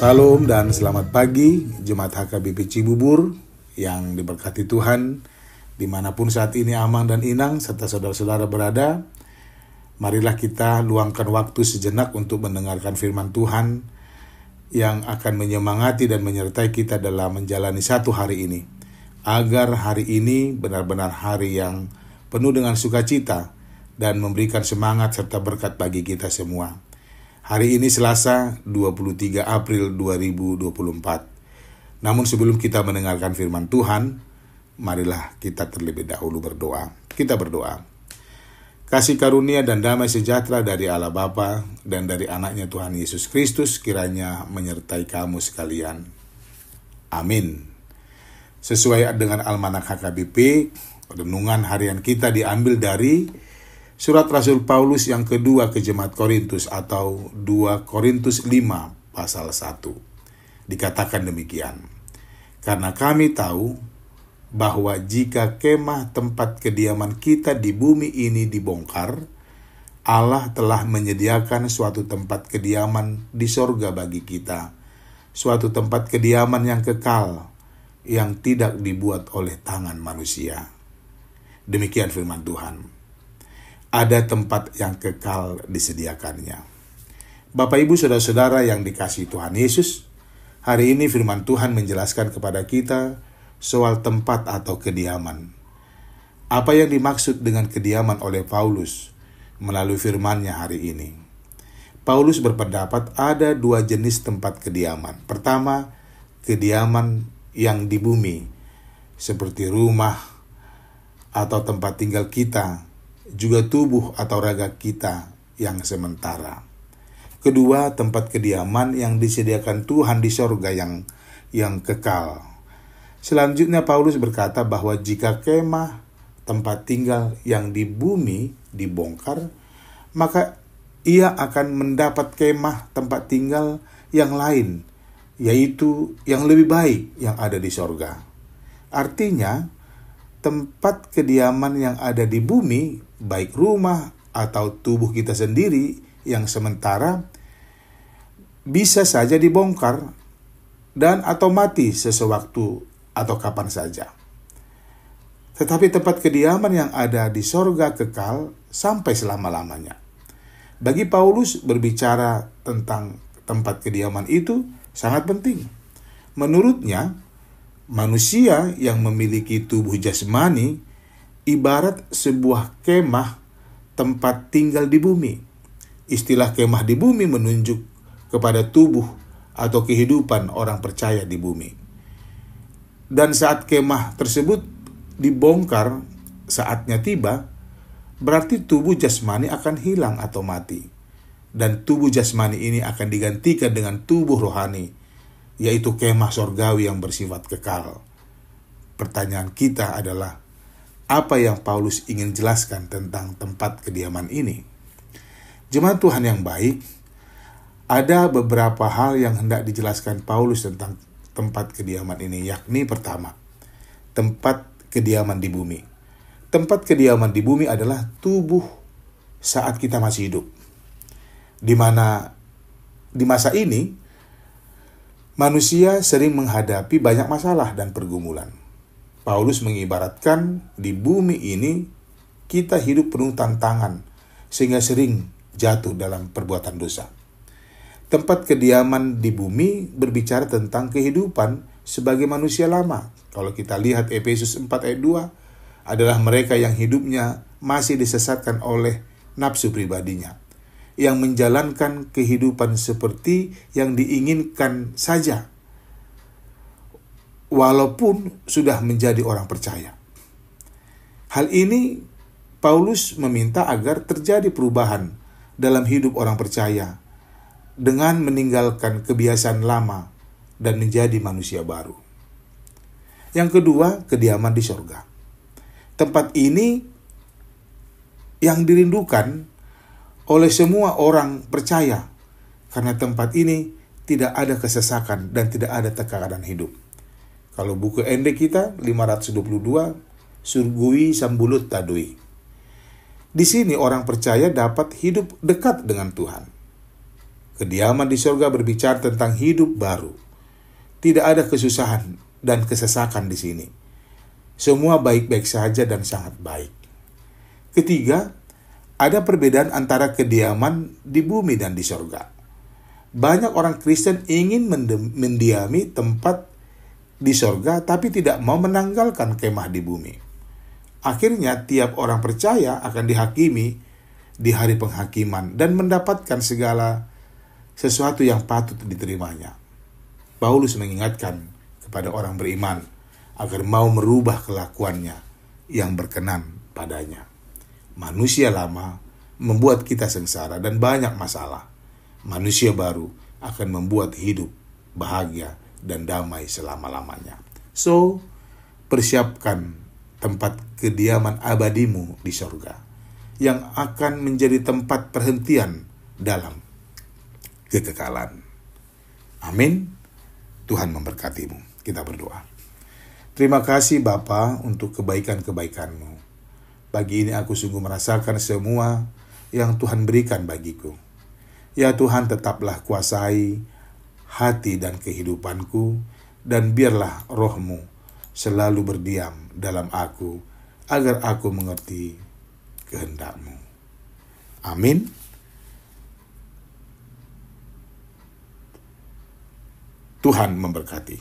Salam dan selamat pagi Jemaat HKBP Cibubur yang diberkati Tuhan dimanapun saat ini Amang dan Inang serta saudara-saudara berada. Marilah kita luangkan waktu sejenak untuk mendengarkan firman Tuhan yang akan menyemangati dan menyertai kita dalam menjalani satu hari ini, agar hari ini benar-benar hari yang penuh dengan sukacita dan memberikan semangat serta berkat bagi kita semua. Hari ini Selasa 23 April 2024. Namun sebelum kita mendengarkan firman Tuhan, marilah kita terlebih dahulu berdoa. Kita berdoa. Kasih karunia dan damai sejahtera dari Allah Bapa dan dari anaknya Tuhan Yesus Kristus kiranya menyertai kamu sekalian. Amin. Sesuai dengan Almanak HKBP, renungan harian kita diambil dari Surat Rasul Paulus yang kedua ke Jemaat Korintus atau 2 Korintus 5 pasal 1. Dikatakan demikian. Karena kami tahu bahwa jika kemah tempat kediaman kita di bumi ini dibongkar, Allah telah menyediakan suatu tempat kediaman di sorga bagi kita. Suatu tempat kediaman yang kekal, yang tidak dibuat oleh tangan manusia. Demikian firman Tuhan. Ada tempat yang kekal disediakannya. Bapak, Ibu, Saudara-saudara yang dikasihi Tuhan Yesus, hari ini firman Tuhan menjelaskan kepada kita soal tempat atau kediaman. Apa yang dimaksud dengan kediaman oleh Paulus melalui firman-Nya hari ini? Paulus berpendapat ada 2 jenis tempat kediaman. Pertama, kediaman yang di bumi, seperti rumah atau tempat tinggal kita, juga tubuh atau raga kita yang sementara. Kedua, tempat kediaman yang disediakan Tuhan di sorga yang kekal. Selanjutnya Paulus berkata bahwa jika kemah tempat tinggal yang di bumi dibongkar, maka ia akan mendapat kemah tempat tinggal yang lain, yaitu yang lebih baik yang ada di sorga. Artinya, tempat kediaman yang ada di bumi, baik rumah atau tubuh kita sendiri yang sementara, bisa saja dibongkar dan atau mati sesewaktu atau kapan saja. Tetapi tempat kediaman yang ada di sorga kekal sampai selama-lamanya. Bagi Paulus, berbicara tentang tempat kediaman itu sangat penting. Menurutnya, manusia yang memiliki tubuh jasmani ibarat sebuah kemah tempat tinggal di bumi. Istilah kemah di bumi menunjuk kepada tubuh atau kehidupan orang percaya di bumi. Dan saat kemah tersebut dibongkar, saatnya tiba, berarti tubuh jasmani akan hilang atau mati. Dan tubuh jasmani ini akan digantikan dengan tubuh rohani, yaitu kemah sorgawi yang bersifat kekal. Pertanyaan kita adalah, apa yang Paulus ingin jelaskan tentang tempat kediaman ini? Jemaat Tuhan yang baik, ada beberapa hal yang hendak dijelaskan Paulus tentang tempat kediaman ini, yakni pertama, tempat kediaman di bumi. Tempat kediaman di bumi adalah tubuh saat kita masih hidup. Di mana di masa ini, manusia sering menghadapi banyak masalah dan pergumulan. Paulus mengibaratkan di bumi ini kita hidup penuh tantangan sehingga sering jatuh dalam perbuatan dosa. Tempat kediaman di bumi berbicara tentang kehidupan sebagai manusia lama. Kalau kita lihat Efesus 4 ayat 2 adalah mereka yang hidupnya masih disesatkan oleh nafsu pribadinya, yang menjalankan kehidupan seperti yang diinginkan saja, walaupun sudah menjadi orang percaya. Hal ini Paulus meminta agar terjadi perubahan dalam hidup orang percaya dengan meninggalkan kebiasaan lama dan menjadi manusia baru. Yang kedua, kediaman di sorga. Tempat ini yang dirindukan oleh semua orang percaya, karena tempat ini tidak ada kesesakan dan tidak ada tekanan hidup. Kalau buku ND kita 522, Surgui Sambulut Tadui. Di sini orang percaya dapat hidup dekat dengan Tuhan. Kediaman di surga berbicara tentang hidup baru. Tidak ada kesusahan dan kesesakan di sini. Semua baik-baik saja dan sangat baik. Ketiga, ada perbedaan antara kediaman di bumi dan di surga. Banyak orang Kristen ingin mendiami tempat di surga tapi tidak mau menanggalkan kemah di bumi. Akhirnya tiap orang percaya akan dihakimi di hari penghakiman dan mendapatkan segala sesuatu yang patut diterimanya. Paulus mengingatkan kepada orang beriman agar mau merubah kelakuannya yang berkenan padanya. Manusia lama membuat kita sengsara dan banyak masalah. Manusia baru akan membuat hidup bahagia dan damai selama-lamanya. So, persiapkan tempat kediaman abadimu di surga yang akan menjadi tempat perhentian dalam kekekalan. Amin. Tuhan memberkatimu. Kita berdoa. Terima kasih Bapa untuk kebaikan-kebaikan-Mu. Pagi ini aku sungguh merasakan semua yang Tuhan berikan bagiku. Ya Tuhan, tetaplah kuasai hati dan kehidupanku, dan biarlah roh-Mu selalu berdiam dalam aku, agar aku mengerti kehendak-Mu. Amin. Tuhan memberkati.